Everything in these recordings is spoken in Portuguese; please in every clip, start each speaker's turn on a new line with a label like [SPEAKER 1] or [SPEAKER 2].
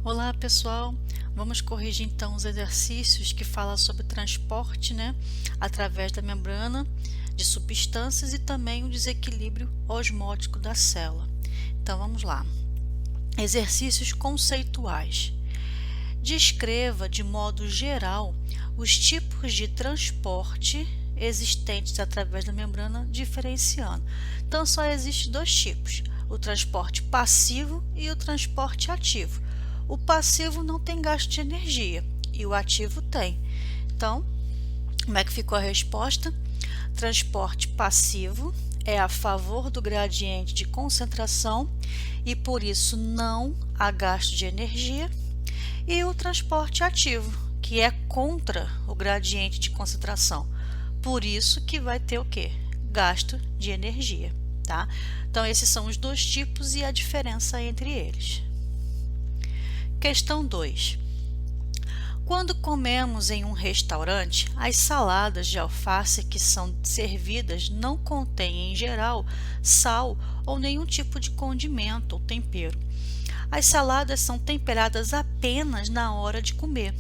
[SPEAKER 1] Olá pessoal, vamos corrigir então os exercícios que falam sobre transporte, através da membrana de substâncias e também o desequilíbrio osmótico da célula. Então vamos lá. Exercícios conceituais. Descreva de modo geral os tipos de transporte existentes através da membrana, diferenciando. Então só existem dois tipos: o transporte passivo e o transporte ativo. O passivo não tem gasto de energia e o ativo tem. Então, como é que ficou a resposta? Transporte passivo é a favor do gradiente de concentração e por isso não há gasto de energia. E o transporte ativo, que é contra o gradiente de concentração. Por isso que vai ter o quê? Gasto de energia, tá? Então esses são os dois tipos e a diferença entre eles. Questão 2. Quando comemos em um restaurante, as saladas de alface que são servidas não contêm, em geral, sal ou nenhum tipo de condimento ou tempero. As saladas são temperadas apenas na hora de comer.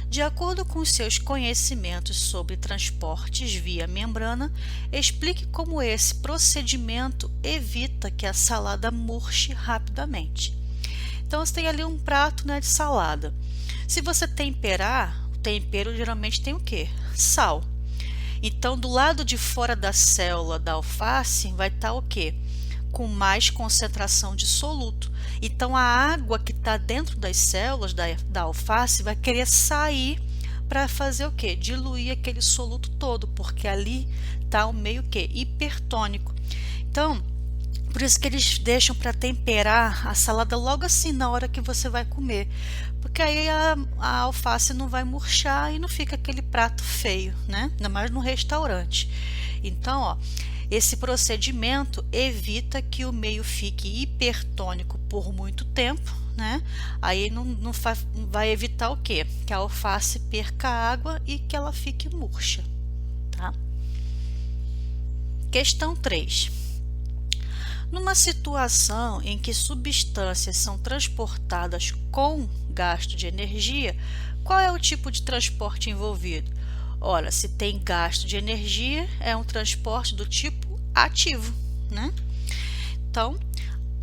[SPEAKER 1] De acordo com seus conhecimentos sobre transportes via membrana, explique como esse procedimento evita que a salada murche rapidamente. Então, você tem ali um prato, de salada. Se você temperar, o tempero geralmente tem o quê? Sal. Então, do lado de fora da célula da alface vai estar o quê? Com mais concentração de soluto. Então, a água que está dentro das células da alface vai querer sair para fazer o quê? Diluir aquele soluto todo, porque ali está o meio que hipertônico. Então, por isso que eles deixam para temperar a salada logo assim na hora que você vai comer, porque aí a alface não vai murchar e não fica aquele prato feio, Ainda mais no restaurante. Então, esse procedimento evita que o meio fique hipertônico por muito tempo, Aí não vai evitar o quê? Que a alface perca água e que ela fique murcha, tá? Questão 3. Numa situação em que substâncias são transportadas com gasto de energia, qual é o tipo de transporte envolvido? Ora, se tem gasto de energia, é um transporte do tipo ativo, Então,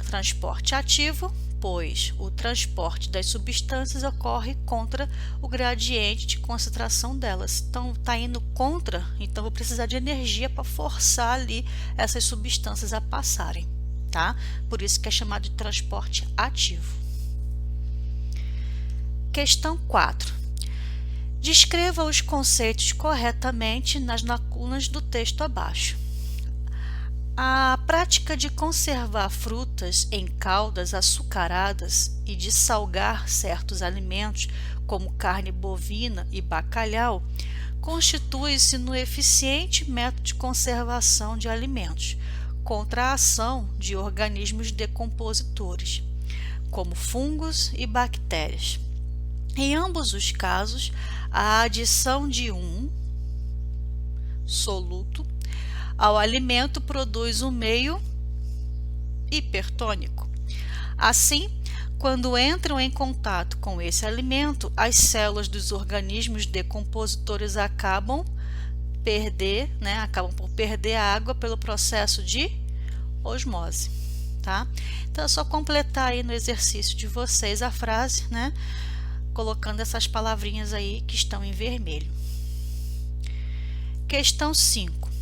[SPEAKER 1] transporte ativo, pois o transporte das substâncias ocorre contra o gradiente de concentração delas. Então, está indo contra, então vou precisar de energia para forçar ali essas substâncias a passarem, tá? Por isso que é chamado de transporte ativo. Questão 4. Descreva os conceitos corretamente nas lacunas do texto abaixo. A prática de conservar frutas em caldas açucaradas e de salgar certos alimentos, como carne bovina e bacalhau, constitui-se no eficiente método de conservação de alimentos, contra a ação de organismos decompositores, como fungos e bactérias. Em ambos os casos, a adição de um soluto ao alimento produz um meio hipertônico. Assim, quando entram em contato com esse alimento, as células dos organismos decompositores acabam por perder a água pelo processo de osmose, tá? Então é só completar aí no exercício de vocês a frase, colocando essas palavrinhas aí que estão em vermelho. Questão 5.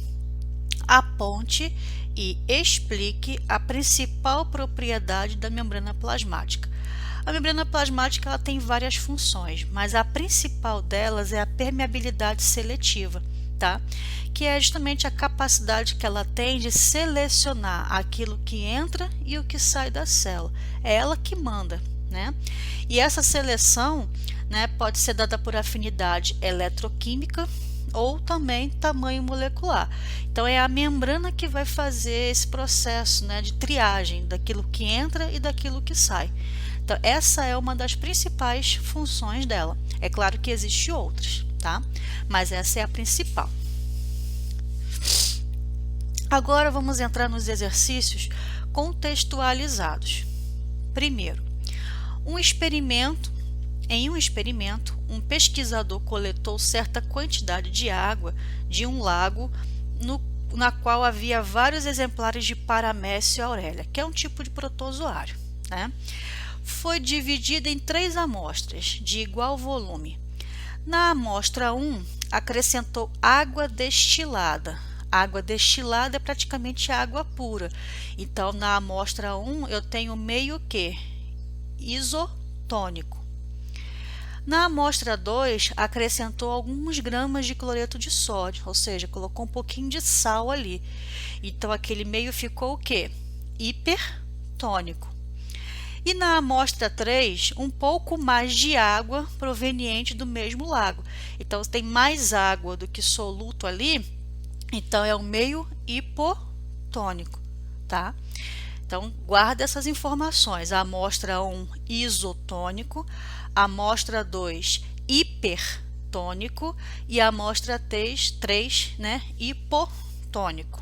[SPEAKER 1] Aponte e explique a principal propriedade da membrana plasmática. A membrana plasmática ela tem várias funções, mas a principal delas é a permeabilidade seletiva, tá? Que é justamente a capacidade que ela tem de selecionar aquilo que entra e o que sai da célula. É ela que manda, E essa seleção, pode ser dada por afinidade eletroquímica ou também tamanho molecular. Então é a membrana que vai fazer esse processo, de triagem daquilo que entra e daquilo que sai. Então essa é uma das principais funções dela. É claro que existem outras, tá? Mas essa é a principal. Agora vamos entrar nos exercícios contextualizados. Primeiro, Em um experimento, um pesquisador coletou certa quantidade de água de um lago na qual havia vários exemplares de Paramécio aurelia, que é um tipo de protozoário, né? Foi dividida em 3 amostras de igual volume. Na amostra 1, acrescentou água destilada. Água destilada é praticamente água pura. Então, na amostra 1, eu tenho meio que isotônico. Na amostra 2, acrescentou alguns gramas de cloreto de sódio, ou seja, colocou um pouquinho de sal ali. Então, aquele meio ficou o quê? Hipertônico. E na amostra 3, um pouco mais de água proveniente do mesmo lago. Então, tem mais água do que soluto ali, então é um meio hipotônico, tá? Então, guarda essas informações. A amostra 1, isotônico, a amostra 2, hipertônico e a amostra 3, né, hipotônico.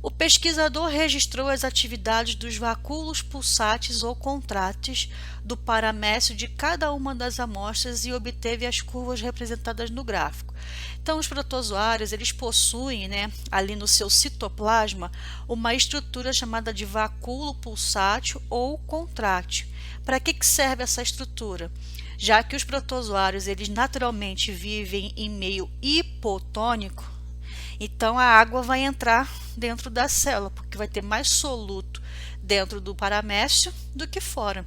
[SPEAKER 1] O pesquisador registrou as atividades dos vacúolos pulsáteis ou contráteis do paramécio de cada uma das amostras e obteve as curvas representadas no gráfico. Então, os protozoários, eles possuem, né, ali no seu citoplasma, uma estrutura chamada de vacúolo pulsátil ou contrátil. Para que serve essa estrutura? Já que os protozoários, eles naturalmente vivem em meio hipotônico, então a água vai entrar dentro da célula, porque vai ter mais soluto dentro do paramécio do que fora.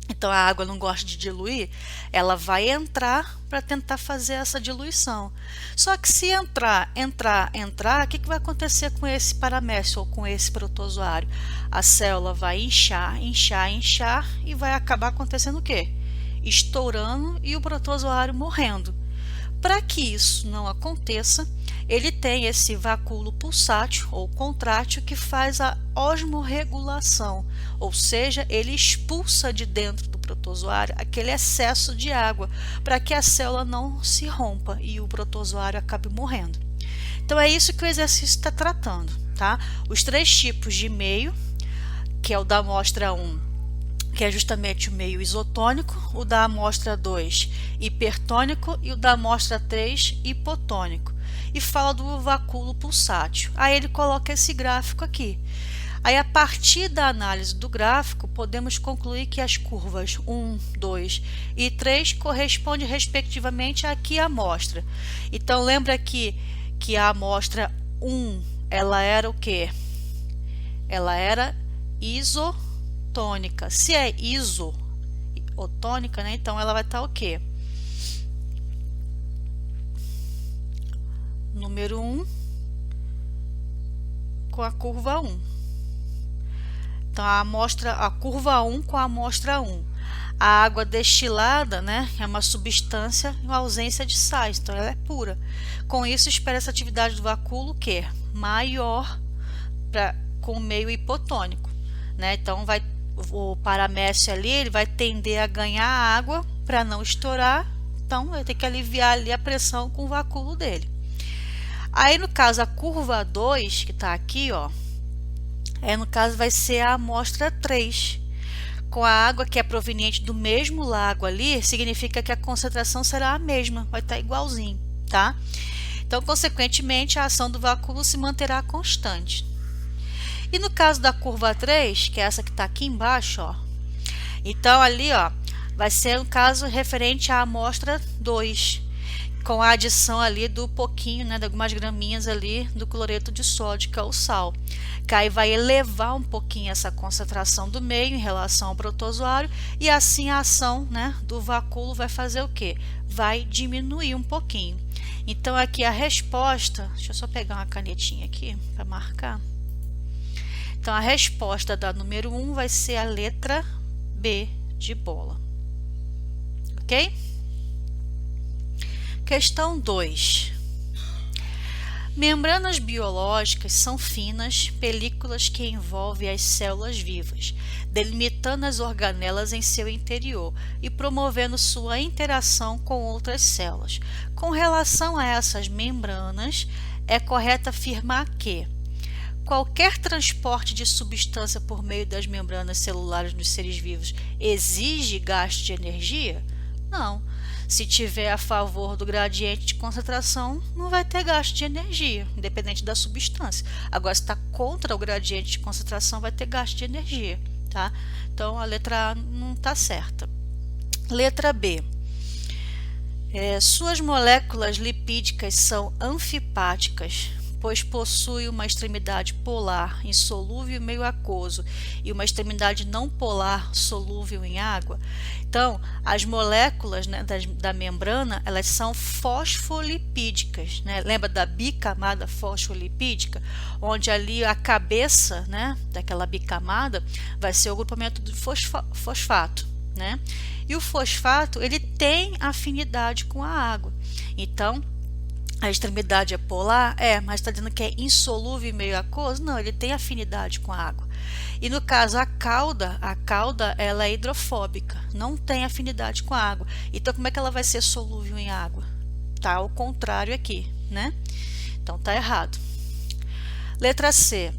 [SPEAKER 1] Então a água não gosta de diluir, ela vai entrar para tentar fazer essa diluição. Só que se entrar, o que vai acontecer com esse paramécio ou com esse protozoário? A célula vai inchar e vai acabar acontecendo o quê? Estourando e o protozoário morrendo. Para que isso não aconteça, ele tem esse vacúolo pulsátil ou contrátil que faz a osmorregulação, ou seja, ele expulsa de dentro do protozoário aquele excesso de água para que a célula não se rompa e o protozoário acabe morrendo. Então é isso que o exercício está tratando, tá? Os 3 tipos de meio, que é o da amostra 1, que é justamente o meio isotônico, o da amostra 2, hipertônico e o da amostra 3, hipotônico. E fala do vacúolo pulsátil. Aí ele coloca esse gráfico aqui. Aí, a partir da análise do gráfico, podemos concluir que as curvas 1, 2 e 3 correspondem respectivamente àqui a amostra. Então, lembra aqui que a amostra 1, ela era o quê? Ela era isotônica. Se é isotônica, né, então ela vai estar o quê? Número 1 com a curva 1. Então, a curva 1 com a amostra 1. A água destilada, né, é uma substância em ausência de sais, então ela é pura. Com isso, espera essa atividade do vacúolo que é maior com o meio hipotônico, né? Então, o paramécio ali, ele vai tender a ganhar água para não estourar, então vai ter que aliviar ali a pressão com o vacúolo dele. Aí, no caso, a curva 2, que está aqui, ó, no caso vai ser a amostra 3. Com a água que é proveniente do mesmo lago ali, significa que a concentração será a mesma, vai estar igualzinho, tá? Então, consequentemente, a ação do vacúolo se manterá constante. E no caso da curva 3, que é essa que está aqui embaixo, ó, então ali, ó, vai ser um caso referente à amostra 2, com a adição ali do pouquinho, né, de algumas graminhas ali do cloreto de sódio, que é o sal. Que aí vai elevar um pouquinho essa concentração do meio em relação ao protozoário e assim a ação, né, do vacúolo vai fazer o quê? Vai diminuir um pouquinho. Então aqui a resposta, deixa eu só pegar uma canetinha aqui para marcar. Então a resposta da número 1 vai ser a letra B de bola. Ok? Questão 2. Membranas biológicas são finas películas que envolvem as células vivas, delimitando as organelas em seu interior e promovendo sua interação com outras células. Com relação a essas membranas, é correto afirmar que, qualquer transporte de substância por meio das membranas celulares nos seres vivos exige gasto de energia? Não. Se tiver a favor do gradiente de concentração, não vai ter gasto de energia, independente da substância. Agora, se está contra o gradiente de concentração, vai ter gasto de energia, tá? Então, a letra A não está certa. Letra B. Suas moléculas lipídicas são anfipáticas, pois possui uma extremidade polar insolúvel em meio aquoso e uma extremidade não polar solúvel em água. Então, as moléculas, né, da membrana, elas são fosfolipídicas, né? Lembra da bicamada fosfolipídica? Onde ali a cabeça, né, daquela bicamada vai ser o agrupamento do fosfato, né? E o fosfato, ele tem afinidade com a água. Então, a extremidade é polar? Mas está dizendo que é insolúvel em meio aquoso? Não, ele tem afinidade com a água. E no caso, a cauda ela é hidrofóbica, não tem afinidade com a água. Então, como é que ela vai ser solúvel em água? Tá ao contrário aqui, né? Então, tá errado. Letra C.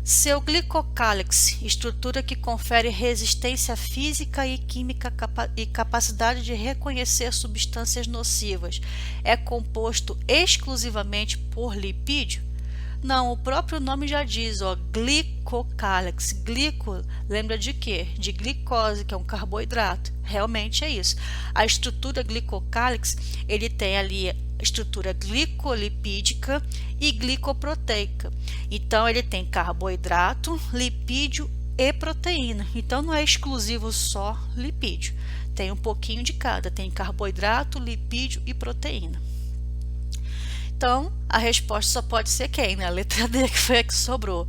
[SPEAKER 1] Seu glicocálix, estrutura que confere resistência física e química e capacidade de reconhecer substâncias nocivas, é composto exclusivamente por lipídio? Não, o próprio nome já diz, ó, glicocálix. Glico, lembra de quê? De glicose, que é um carboidrato. Realmente é isso. A estrutura glicocálix, ele tem ali estrutura glicolipídica e glicoproteica. Então, ele tem carboidrato, lipídio e proteína. Então, não é exclusivo só lipídio. Tem um pouquinho de cada. Tem carboidrato, lipídio e proteína. Então, a resposta só pode ser quem, né? A letra D, que foi a que sobrou.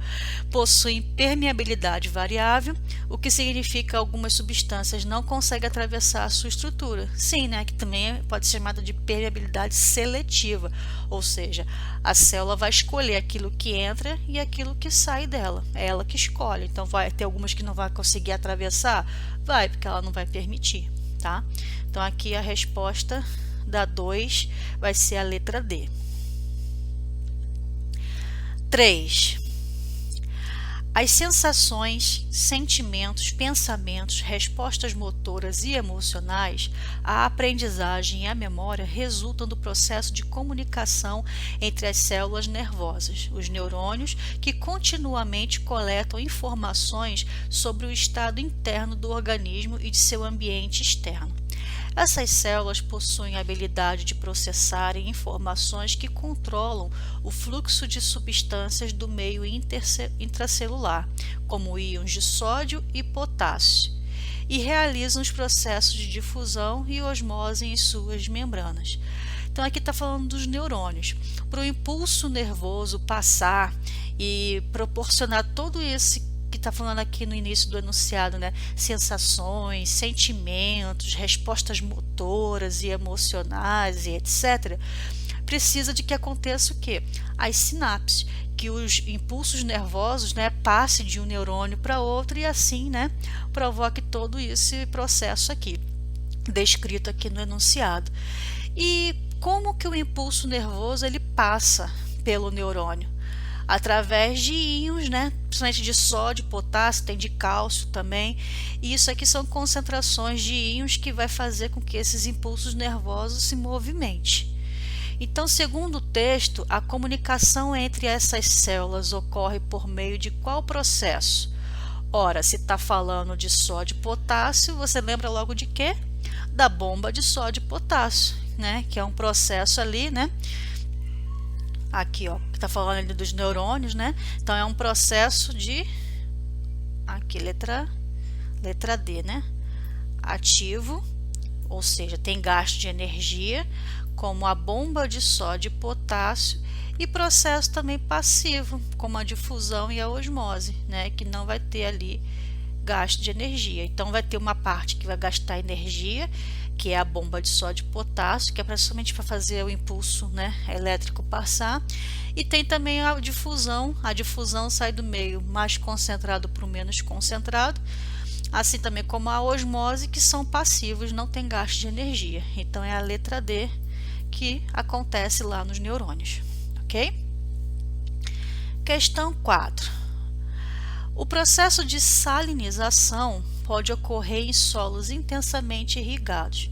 [SPEAKER 1] Possui permeabilidade variável, o que significa que algumas substâncias não conseguem atravessar a sua estrutura. Sim, né? Que também pode ser chamada de permeabilidade seletiva, ou seja, a célula vai escolher aquilo que entra e aquilo que sai dela. É ela que escolhe. Então, vai ter algumas que não vai conseguir atravessar? Vai, porque ela não vai permitir, tá? Então, aqui a resposta da 2 vai ser a letra D. 3. As sensações, sentimentos, pensamentos, respostas motoras e emocionais, a aprendizagem e a memória resultam do processo de comunicação entre as células nervosas, os neurônios, que continuamente coletam informações sobre o estado interno do organismo e de seu ambiente externo. Essas células possuem a habilidade de processarem informações que controlam o fluxo de substâncias do meio intracelular, como íons de sódio e potássio, e realizam os processos de difusão e osmose em suas membranas. Então, aqui está falando dos neurônios. Para o impulso nervoso passar e proporcionar todo esse que está falando aqui no início do enunciado, né? Sensações, sentimentos, respostas motoras e emocionais e etc. Precisa de que aconteça o quê? As sinapses, que os impulsos nervosos, né, passem de um neurônio para outro e assim, né, provoque todo esse processo aqui, descrito aqui no enunciado. E como que o impulso nervoso ele passa pelo neurônio? Através de íons, né? Principalmente de sódio, potássio, tem de cálcio também. E isso aqui são concentrações de íons que vai fazer com que esses impulsos nervosos se movimentem. Então, segundo o texto, a comunicação entre essas células ocorre por meio de qual processo? Ora, se está falando de sódio e potássio, você lembra logo de quê? Da bomba de sódio e potássio, né? Que é um processo ali, né? Aqui, ó, que está falando ali dos neurônios, né? Então, é um processo de... Aqui, letra D, né? Ativo, ou seja, tem gasto de energia, como a bomba de sódio e potássio, e processo também passivo, como a difusão e a osmose, né? Que não vai ter ali gasto de energia. Então, vai ter uma parte que vai gastar energia, que é a bomba de sódio e potássio, que é principalmente para fazer o impulso, né, elétrico passar. E tem também a difusão sai do meio mais concentrado para o menos concentrado, assim também como a osmose, que são passivos, não tem gasto de energia. Então, é a letra D que acontece lá nos neurônios, ok? Questão 4. O processo de salinização pode ocorrer em solos intensamente irrigados.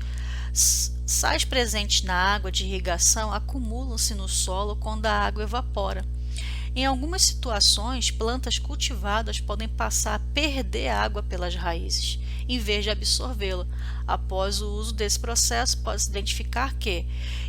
[SPEAKER 1] Sais presentes na água de irrigação acumulam-se no solo quando a água evapora. Em algumas situações, plantas cultivadas podem passar a perder água pelas raízes, em vez de absorvê-la. Após o uso desse processo, pode-se identificar que,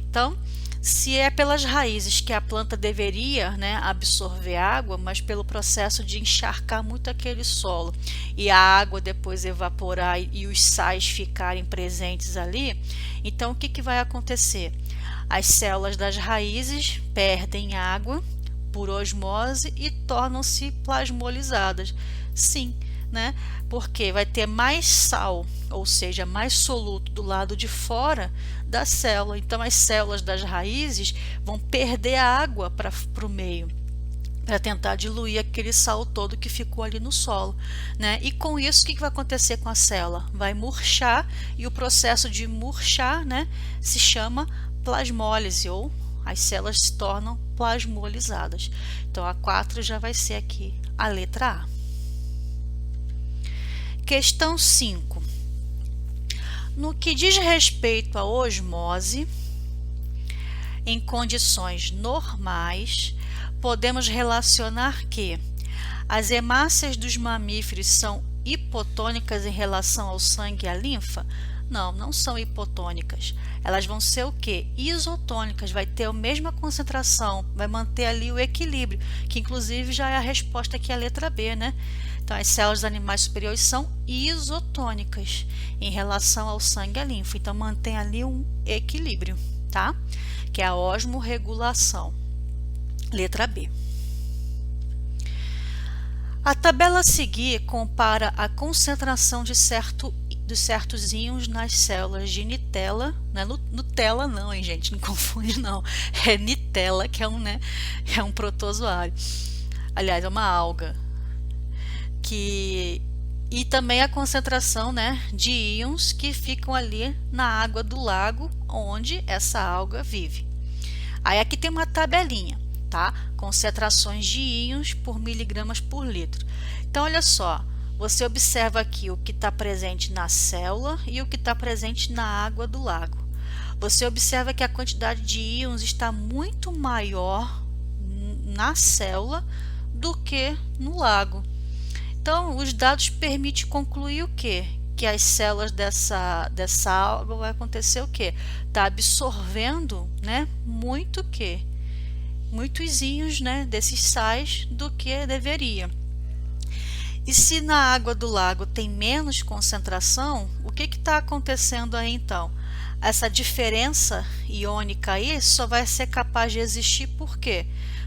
[SPEAKER 1] então, se é pelas raízes que a planta deveria, absorver água, mas pelo processo de encharcar muito aquele solo e a água depois evaporar e os sais ficarem presentes ali, então o que vai acontecer? As células das raízes perdem água por osmose e tornam-se plasmolizadas. Sim, porque vai ter mais sal, ou seja, mais soluto do lado de fora da célula. Então as células das raízes vão perder a água para o meio, para tentar diluir aquele sal todo que ficou ali no solo, E com isso, o que vai acontecer com a célula? Vai murchar, e o processo de murchar, se chama plasmólise, ou as células se tornam plasmolizadas. Então a 4 já vai ser aqui a letra A. Questão 5. No que diz respeito à osmose, em condições normais, podemos relacionar que as hemácias dos mamíferos são hipotônicas em relação ao sangue e à linfa? Não, não são hipotônicas. Elas vão ser o quê? Isotônicas, vai ter a mesma concentração, vai manter ali o equilíbrio, que inclusive já é a resposta aqui, a letra B, Então, as células dos animais superiores são isotônicas em relação ao sangue e à linfa. Então, mantém ali um equilíbrio, tá? Que é a osmorregulação. Letra B. A tabela a seguir compara a concentração de certos íons nas células de Nitella, Nutella não, hein, gente, não confunde não, é Nitella, que é um protozoário, aliás, é uma alga, e também a concentração, de íons que ficam ali na água do lago onde essa alga vive. Aí aqui tem uma tabelinha, tá? Concentrações de íons por miligramas por litro. Então, olha só, você observa aqui o que está presente na célula e o que está presente na água do lago. Você observa que a quantidade de íons está muito maior na célula do que no lago. Então, os dados permitem concluir o quê? Que as células dessa alga vai acontecer o quê? Está absorvendo, muito o quê? Muitos íons, desses sais do que deveria. E se na água do lago tem menos concentração, o que está acontecendo aí então? Essa diferença iônica aí só vai ser capaz de existir por quê?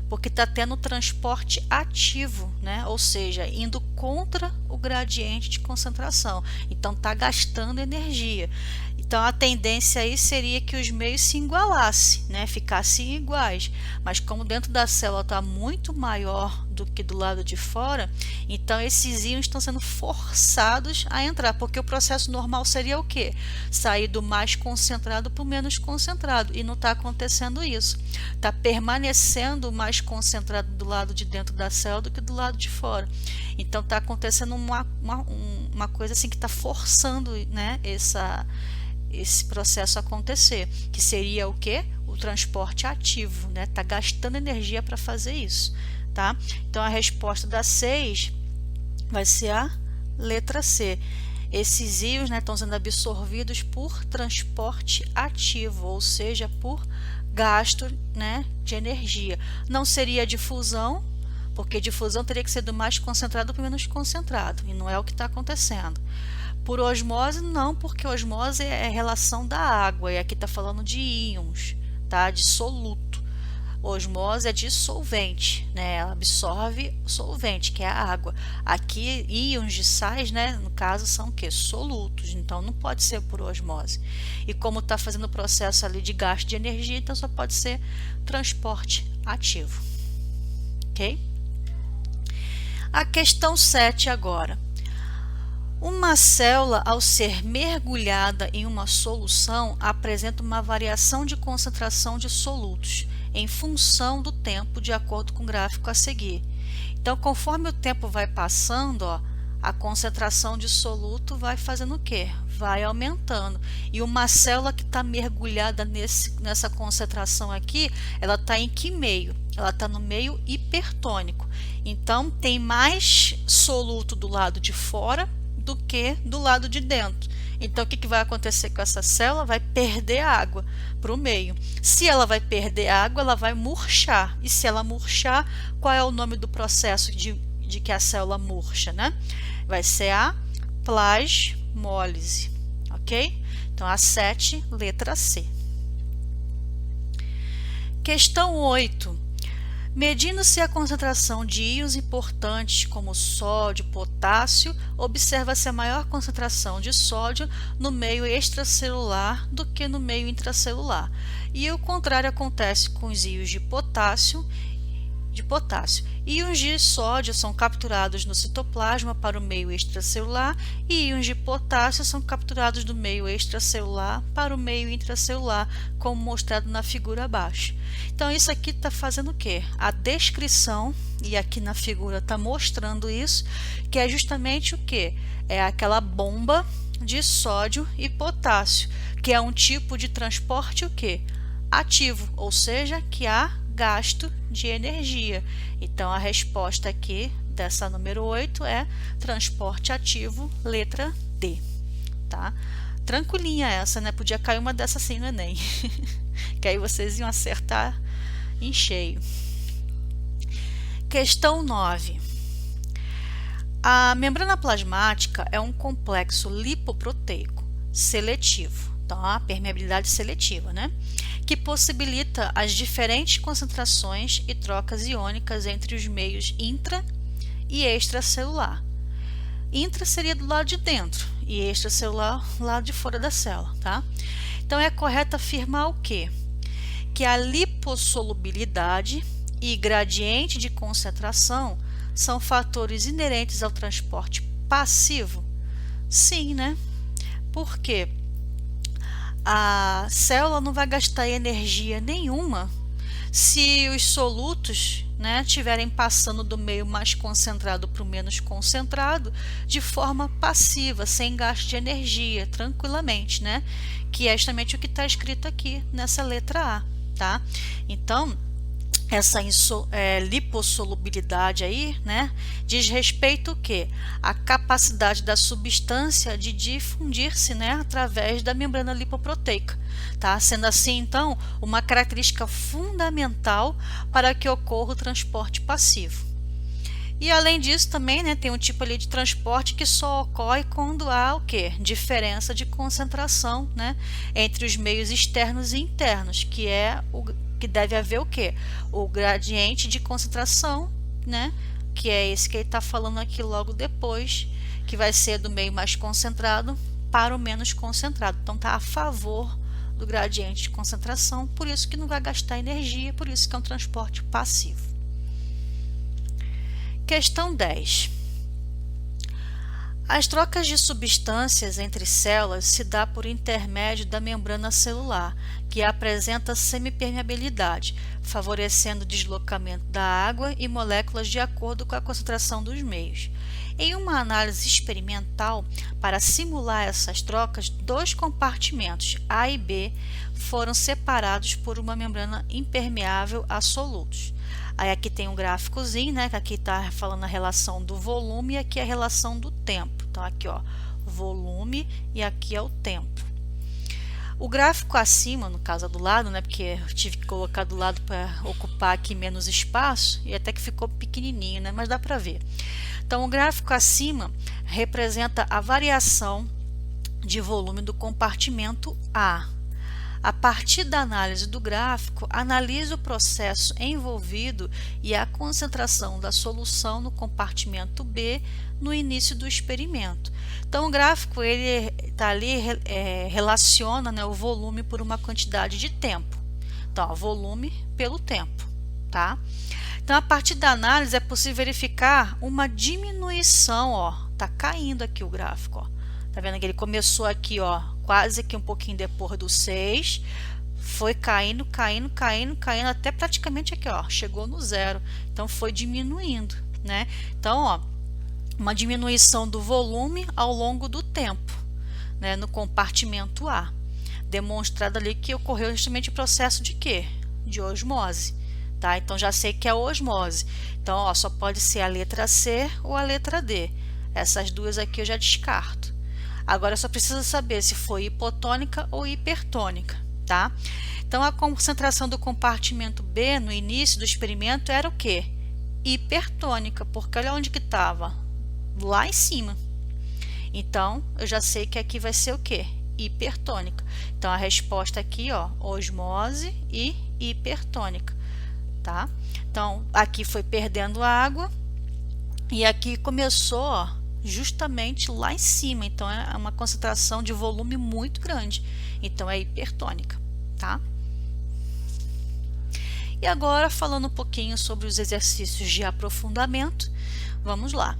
[SPEAKER 1] Porque está tendo transporte ativo, ou seja, indo contra o gradiente de concentração. Então está gastando energia. Então a tendência aí seria que os meios se igualassem, ficassem iguais. Mas como dentro da célula está muito maior do que do lado de fora, então esses íons estão sendo forçados a entrar, porque o processo normal seria o quê? Sair do mais concentrado para o menos concentrado, e não está acontecendo isso. Está permanecendo o mais concentrado do lado de dentro da célula do que do lado de fora. Então está acontecendo uma coisa assim que está forçando, esse processo acontecer, que seria o quê? O transporte ativo, Tá gastando energia para fazer isso, tá? Então a resposta da 6 vai ser a letra C. Esses íons, estão sendo absorvidos por transporte ativo, ou seja, por gasto, de energia. Não seria difusão, porque difusão teria que ser do mais concentrado para o menos concentrado, e não é o que está acontecendo. Por osmose, não, porque osmose é a relação da água, e aqui está falando de íons, tá? De soluto. Osmose é de solvente, ela absorve o solvente, que é a água. Aqui, íons de sais, no caso, são o quê? Solutos, então não pode ser por osmose. E como está fazendo o processo ali de gasto de energia, então só pode ser transporte ativo. Ok? A questão 7 agora. Uma célula, ao ser mergulhada em uma solução, apresenta uma variação de concentração de solutos em função do tempo, de acordo com o gráfico a seguir. Então, conforme o tempo vai passando, ó, a concentração de soluto vai fazendo o quê? Vai aumentando. E uma célula que está mergulhada nessa concentração aqui, ela está em que meio? Ela está no meio hipertônico. Então, tem mais soluto do lado de fora do que do lado de dentro. Então, o que vai acontecer com essa célula? Vai perder água para o meio. Se ela vai perder água, ela vai murchar. E se ela murchar, qual é o nome do processo de que a célula murcha, né? Vai ser a plasmólise, ok? Então, a 7, letra C. Questão 8. Medindo-se a concentração de íons importantes como sódio, potássio, observa-se a maior concentração de sódio no meio extracelular do que no meio intracelular. E o contrário acontece com os íons de potássio. Íons de sódio são capturados no citoplasma para o meio extracelular e íons de potássio são capturados do meio extracelular para o meio intracelular, como mostrado na figura abaixo. Então, isso aqui está fazendo o quê? A descrição, e aqui na figura está mostrando isso, que é justamente o quê? É aquela bomba de sódio e potássio, que é um tipo de transporte o quê? Ativo, ou seja, que há gasto de energia. Então, a resposta aqui dessa número 8 é transporte ativo, letra D. Tá? Tranquilinha essa, né? Podia cair uma dessa assim no Enem. Que aí vocês iam acertar em cheio. Questão 9. A membrana plasmática é um complexo lipoproteico seletivo. Então, a permeabilidade seletiva, né? Que possibilita as diferentes concentrações e trocas iônicas entre os meios intra e extracelular. Intra seria do lado de dentro e extracelular do lado de fora da célula, tá? Então, é correto afirmar o quê? Que a lipossolubilidade e gradiente de concentração são fatores inerentes ao transporte passivo? Sim, né? Por quê? A célula não vai gastar energia nenhuma se os solutos, né, estiverem passando do meio mais concentrado para o menos concentrado de forma passiva, sem gasto de energia, tranquilamente, né? Que é justamente o que está escrito aqui nessa letra A, tá? Então, essa lipossolubilidade aí, né, diz respeito ao quê? A capacidade da substância de difundir-se, né, através da membrana lipoproteica, tá? Sendo assim, então, uma característica fundamental para que ocorra o transporte passivo. E além disso também, né, tem um tipo ali de transporte que só ocorre quando há o quê? Diferença de concentração, né, entre os meios externos e internos, que é o que deve haver o quê? O gradiente de concentração, né? Que é esse que ele está falando aqui logo depois, que vai ser do meio mais concentrado para o menos concentrado. Então, está a favor do gradiente de concentração, por isso que não vai gastar energia, por isso que é um transporte passivo. Questão 10. As trocas de substâncias entre células se dá por intermédio da membrana celular, que apresenta semipermeabilidade, favorecendo o deslocamento da água e moléculas de acordo com a concentração dos meios. Em uma análise experimental, para simular essas trocas, 2 compartimentos, A e B, foram separados por uma membrana impermeável a solutos. Aí aqui tem um gráficozinho, né, que aqui está falando a relação do volume e aqui a relação do tempo. Então, aqui, ó, volume e aqui é o tempo. O gráfico acima, no caso do lado, né, porque eu tive que colocar do lado para ocupar aqui menos espaço e até que ficou pequenininho, né, mas dá para ver. Então, o gráfico acima representa a variação de volume do compartimento A. A partir da análise do gráfico, analise o processo envolvido e a concentração da solução no compartimento B no início do experimento. Então, o gráfico ele tá ali relaciona, né, o volume por uma quantidade de tempo. Então, ó, volume pelo tempo, tá? Então, a partir da análise é possível verificar uma diminuição, ó, tá caindo aqui o gráfico, ó. Tá vendo que ele começou aqui, ó, quase que um pouquinho depois do 6, foi caindo, até praticamente aqui, ó, chegou no 0. Então, foi diminuindo, né? Então, ó, uma diminuição do volume ao longo do tempo, né, no compartimento A, demonstrado ali que ocorreu justamente o processo de quê? De osmose, tá? Então já sei que é osmose. Então, ó, só pode ser a letra C ou a letra D. Essas duas aqui eu já descarto. Agora eu só preciso saber se foi hipotônica ou hipertônica, tá? Então a concentração do compartimento B no início do experimento era o quê? Hipertônica, porque olha onde que estava, lá em cima. Então eu já sei que aqui vai ser o quê? Hipertônica. Então a resposta aqui, ó, osmose e hipertônica, tá? Então aqui foi perdendo água e aqui começou, ó, justamente lá em cima. Então é uma concentração de volume muito grande. Então é hipertônica, tá? E agora, falando um pouquinho sobre os exercícios de aprofundamento, vamos lá.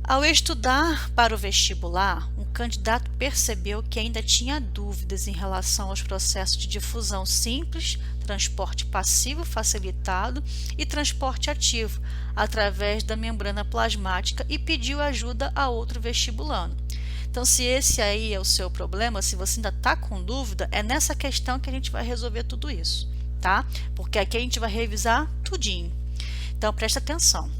[SPEAKER 1] Ao estudar para o vestibular, um candidato percebeu que ainda tinha dúvidas em relação aos processos de difusão simples, transporte passivo facilitado e transporte ativo, através da membrana plasmática, e pediu ajuda a outro vestibulando. Então, se esse aí é o seu problema, se você ainda está com dúvida, é nessa questão que a gente vai resolver tudo isso, tá? Porque aqui a gente vai revisar tudinho. Então, presta atenção.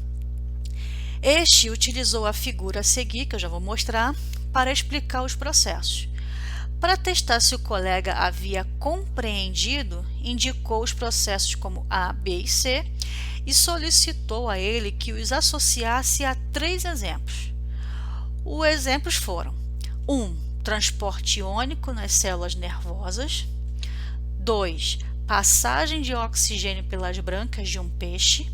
[SPEAKER 1] Este utilizou a figura a seguir, que eu já vou mostrar, para explicar os processos. Para testar se o colega havia compreendido, indicou os processos como A, B e C e solicitou a ele que os associasse a 3 exemplos. Os exemplos foram: 1. Transporte iônico nas células nervosas. 2. Passagem de oxigênio pelas brancas de um peixe.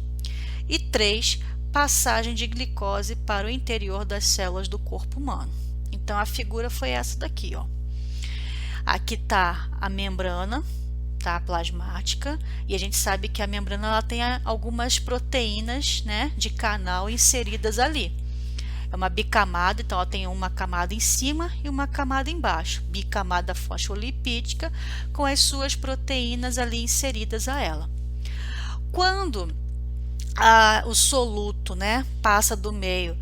[SPEAKER 1] E 3. Passagem de glicose para o interior das células do corpo humano. Então, a figura foi essa daqui, ó. Aqui está a membrana, tá, plasmática, e a gente sabe que a membrana ela tem algumas proteínas, né, de canal inseridas ali. É uma bicamada, então ela tem uma camada em cima e uma camada embaixo, bicamada fosfolipídica, com as suas proteínas ali inseridas a ela. Quando o soluto, né, passa do meio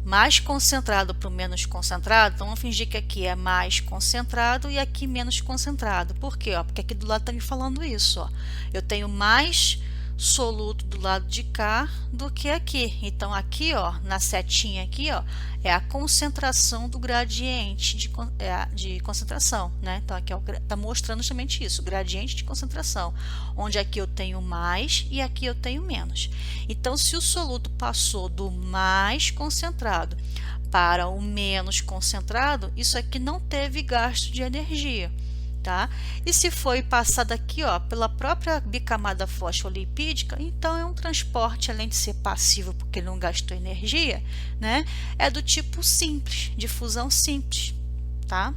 [SPEAKER 1] mais concentrado para o menos concentrado, então vamos fingir que aqui é mais concentrado e aqui menos concentrado. Por quê? Porque aqui do lado está me falando isso, ó. Eu tenho mais soluto do lado de cá do que aqui. Então aqui, ó, na setinha aqui, ó, é a concentração do gradiente de concentração, né? Então aqui está mostrando justamente isso, o gradiente de concentração, onde aqui eu tenho mais e aqui eu tenho menos. Então, se o soluto passou do mais concentrado para o menos concentrado, isso aqui não teve gasto de energia, tá? E se foi passado aqui, ó, pela própria bicamada fosfolipídica, então é um transporte, além de ser passivo porque não gastou energia, né? É do tipo simples, difusão simples, tá?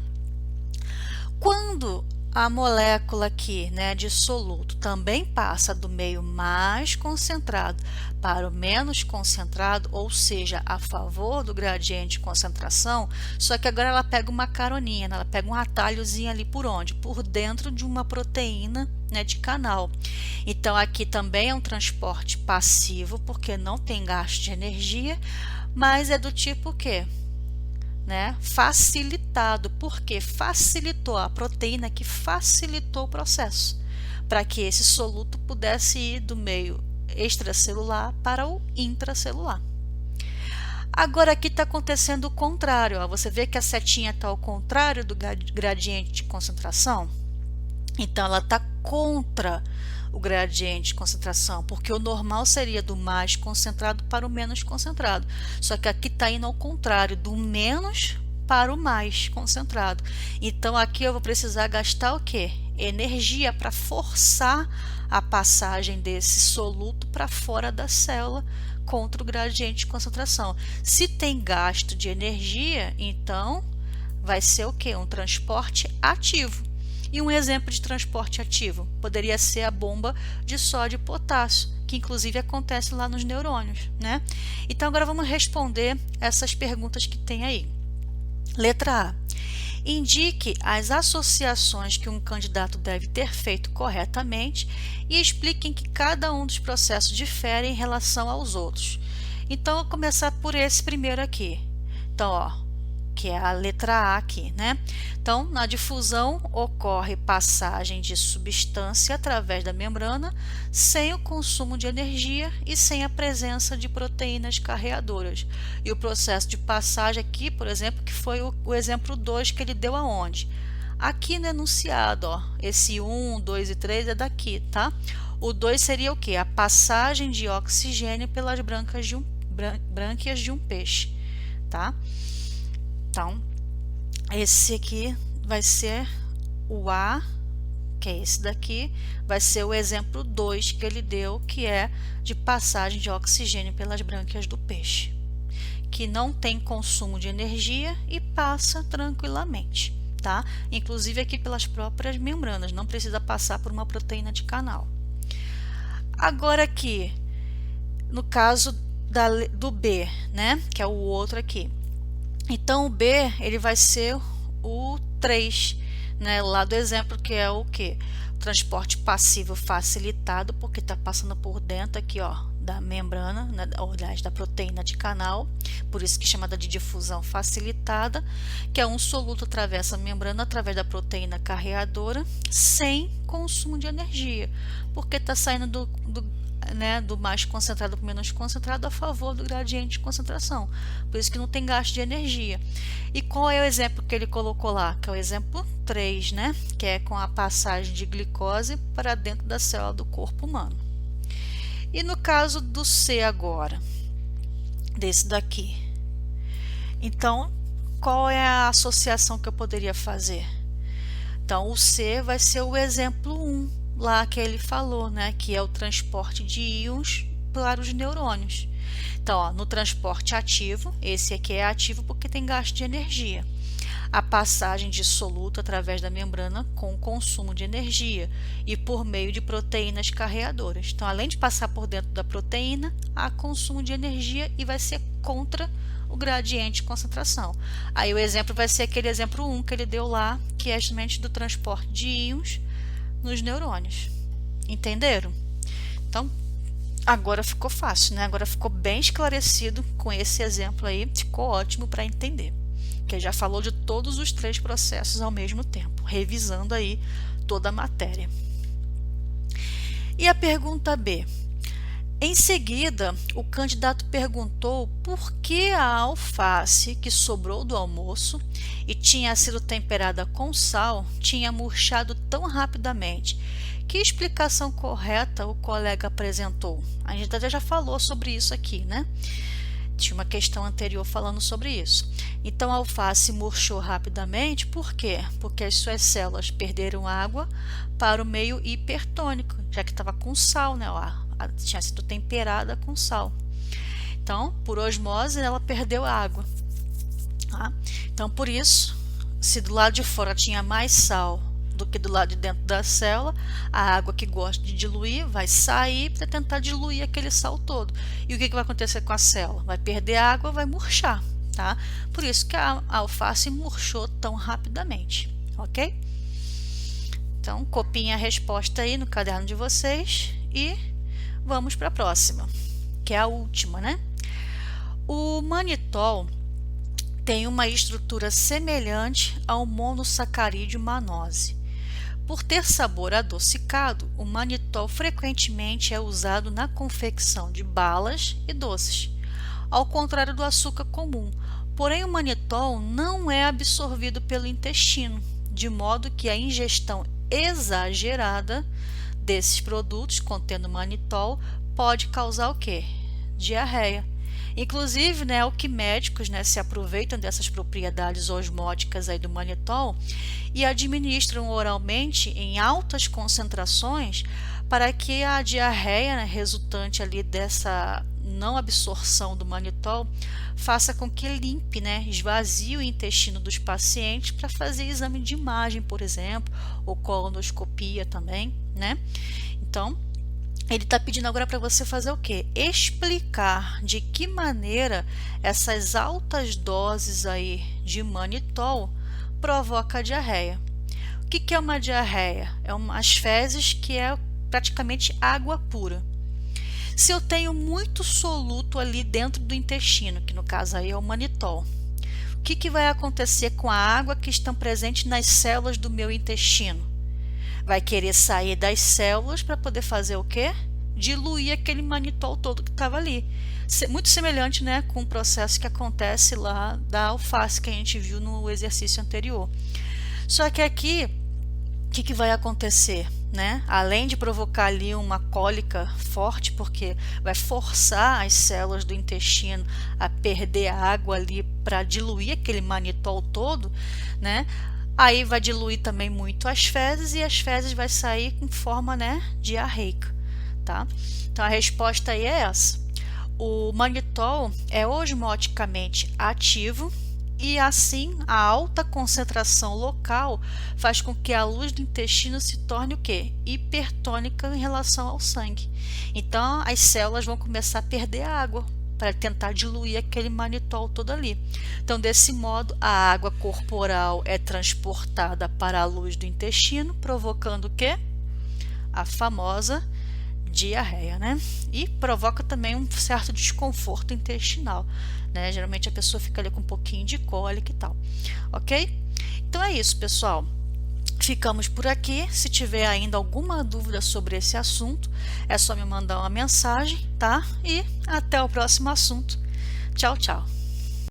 [SPEAKER 1] Quando a molécula aqui, né, de soluto também passa do meio mais concentrado para o menos concentrado, ou seja, a favor do gradiente de concentração, só que agora ela pega uma caroninha, né, ela pega um atalhozinho ali por onde? Por dentro de uma proteína, né, de canal. Então aqui também é um transporte passivo, porque não tem gasto de energia, mas é do tipo o quê? Né, facilitado, porque facilitou a proteína que facilitou o processo, para que esse soluto pudesse ir do meio extracelular para o intracelular. Agora aqui está acontecendo o contrário, ó. Você vê que a setinha está ao contrário do gradiente de concentração? Então ela está contra o gradiente de concentração, porque o normal seria do mais concentrado para o menos concentrado. Só que aqui está indo ao contrário, do menos para o mais concentrado. Então aqui eu vou precisar gastar o quê? Energia para forçar a passagem desse soluto para fora da célula contra o gradiente de concentração. Se tem gasto de energia, então vai ser o quê? Um transporte ativo. E um exemplo de transporte ativo poderia ser a bomba de sódio e potássio, que inclusive acontece lá nos neurônios, né? Então agora vamos responder essas perguntas que tem aí. Letra A. Indique as associações que um candidato deve ter feito corretamente e explique em que cada um dos processos difere em relação aos outros. Então, eu vou começar por esse primeiro aqui. Então, ó, que é a letra A aqui, né? Então, na difusão ocorre passagem de substância através da membrana sem o consumo de energia e sem a presença de proteínas carreadoras. E o processo de passagem aqui, por exemplo, que foi o exemplo 2 que ele deu aonde? Aqui no enunciado, ó, esse 1, 2 e 3 é daqui, tá? O 2 seria o quê? A passagem de oxigênio pelas brânquias de um peixe, tá? Então, esse aqui vai ser o A, que é esse daqui, vai ser o exemplo 2 que ele deu, que é de passagem de oxigênio pelas brânquias do peixe, que não tem consumo de energia e passa tranquilamente, tá? Inclusive aqui pelas próprias membranas, não precisa passar por uma proteína de canal. Agora aqui, no caso do B, né, que é o outro aqui. Então, o B ele vai ser o 3, né, lá do exemplo, que é o que? O transporte passivo facilitado, porque está passando por dentro aqui, ó, da membrana, né, aliás, da proteína de canal, por isso que é chamada de difusão facilitada, que é um soluto atravessa a membrana através da proteína carreadora, sem consumo de energia, porque está saindo do mais concentrado para o menos concentrado a favor do gradiente de concentração. Por isso que não tem gasto de energia. E qual é o exemplo que ele colocou lá? Que é o exemplo 3, né? Que é com a passagem de glicose para dentro da célula do corpo humano. E no caso do C agora, desse daqui. Então, qual é a associação que eu poderia fazer? Então, o C vai ser o exemplo 1. Lá que ele falou, né, que é o transporte de íons para os neurônios. Então, ó, no transporte ativo, esse aqui é ativo porque tem gasto de energia. A passagem de soluto através da membrana com consumo de energia e por meio de proteínas carreadoras. Então, além de passar por dentro da proteína, há consumo de energia e vai ser contra o gradiente de concentração. Aí o exemplo vai ser aquele exemplo 1 que ele deu lá, que é justamente do transporte de íons nos neurônios. Entenderam? Então, agora ficou fácil, né? Agora ficou bem esclarecido com esse exemplo aí, ficou ótimo para entender. Que já falou de todos os 3 processos ao mesmo tempo, revisando aí toda a matéria. E a pergunta B. Em seguida, o candidato perguntou por que a alface que sobrou do almoço e tinha sido temperada com sal tinha murchado tão rapidamente. Que explicação correta o colega apresentou? A gente até já falou sobre isso aqui, né? Tinha uma questão anterior falando sobre isso. Então, a alface murchou rapidamente, por quê? Porque as suas células perderam água para o meio hipertônico, já que estava com sal, né? Tinha sido temperada com sal. Então, por osmose, ela perdeu água. Tá? Então, por isso, se do lado de fora tinha mais sal do que do lado de dentro da célula, a água que gosta de diluir vai sair para tentar diluir aquele sal todo. E o que vai acontecer com a célula? Vai perder água, vai murchar. Tá? Por isso que a alface murchou tão rapidamente. Ok? Então, copiem a resposta aí no caderno de vocês e vamos para a próxima, que é a última, né? O manitol tem uma estrutura semelhante ao monossacarídeo manose. Por ter sabor adocicado, o manitol frequentemente é usado na confecção de balas e doces, ao contrário do açúcar comum. Porém, o manitol não é absorvido pelo intestino, de modo que a ingestão exagerada desses produtos contendo manitol pode causar o quê? Diarreia. Inclusive, né, o que médicos, né, se aproveitam dessas propriedades osmóticas aí do manitol e administram oralmente em altas concentrações para que a diarreia, né, resultante ali dessa não absorção do manitol faça com que limpe, né, esvazie o intestino dos pacientes para fazer exame de imagem, por exemplo, ou colonoscopia também, né? Então, ele está pedindo agora para você fazer o quê? Explicar de que maneira essas altas doses aí de manitol provoca diarreia. O que é uma diarreia? É umas fezes que é praticamente água pura. Se eu tenho muito soluto ali dentro do intestino, que no caso aí é o manitol, o que vai acontecer com a água que está presente nas células do meu intestino? Vai querer sair das células para poder fazer o quê? Diluir aquele manitol todo que estava ali. Muito semelhante, né, com o processo que acontece lá da alface que a gente viu no exercício anterior. Só que aqui, o que vai acontecer? Né? Além de provocar ali uma cólica forte, porque vai forçar as células do intestino a perder a água ali para diluir aquele manitol todo, né? Aí vai diluir também muito as fezes e as fezes vai sair com forma, né, diarreica, tá? Então a resposta aí é essa. O manitol é osmoticamente ativo e assim a alta concentração local faz com que a luz do intestino se torne o quê? Hipertônica em relação ao sangue. Então as células vão começar a perder água para tentar diluir aquele manitol todo ali. Então desse modo a água corporal é transportada para a luz do intestino, provocando o quê? A famosa diarreia, né? E provoca também um certo desconforto intestinal, né? Geralmente a pessoa fica ali com um pouquinho de cólica e tal, ok? Então é isso, pessoal. Ficamos por aqui. Se tiver ainda alguma dúvida sobre esse assunto, é só me mandar uma mensagem, tá? E até o próximo assunto. Tchau, tchau.